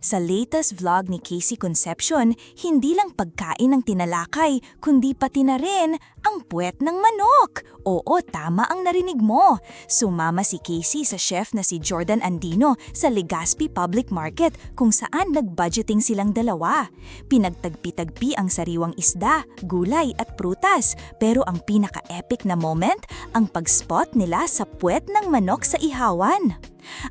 Sa latest vlog ni Casey Concepcion, hindi lang pagkain ang tinalakay, kundi pati na rin ang puwet ng manok. Oo, tama ang narinig mo. Sumama si Casey sa chef na si Jordan Andino sa Legazpi Public Market kung saan nag-budgeting silang dalawa. Pinagtagpi-tagpi ang sariwang isda, gulay at prutas. Pero ang pinaka-epic na moment, ang pag-spot nila sa puwet ng manok sa ihawan.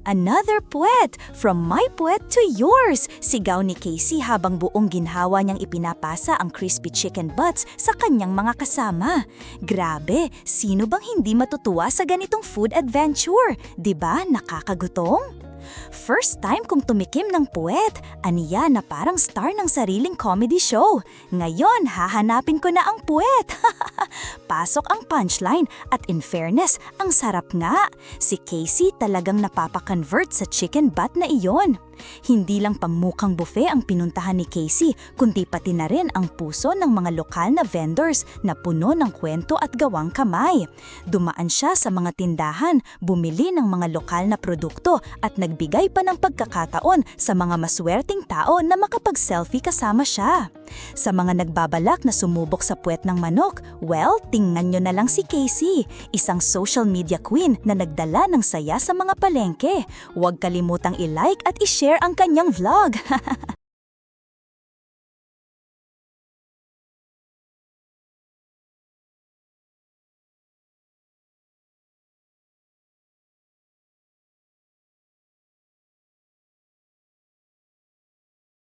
Another puwet! From my puwet to yours! Sigaw ni Casey habang buong ginhawa niyang ipinapasa ang crispy chicken butts sa kanyang mga kasama. Grabe! Sino bang hindi matutuwa sa ganitong food adventure? 'Di ba? Nakakagutom? First time kong tumikim ng puwet, aniya na parang star ng sariling comedy show. Ngayon, hahanapin ko na ang puwet. Pasok ang punchline at in fairness, ang sarap nga. Si Casey talagang napapa-convert sa chicken butt na iyon. Hindi lang pangmukang buffet ang pinuntahan ni Casey, kundi pati na rin ang puso ng mga lokal na vendors na puno ng kwento at gawang kamay. Dumaan siya sa mga tindahan, bumili ng mga lokal na produkto at nagbigay pa ng pagkakataon sa mga maswerteng tao na makapag-selfie kasama siya. Sa mga nagbabalak na sumubok sa puwet ng manok, well, tingnan nyo na lang si Casey, isang social media queen na nagdala ng saya sa mga palengke. Huwag kalimutang i-like at i-share ang kanyang vlog.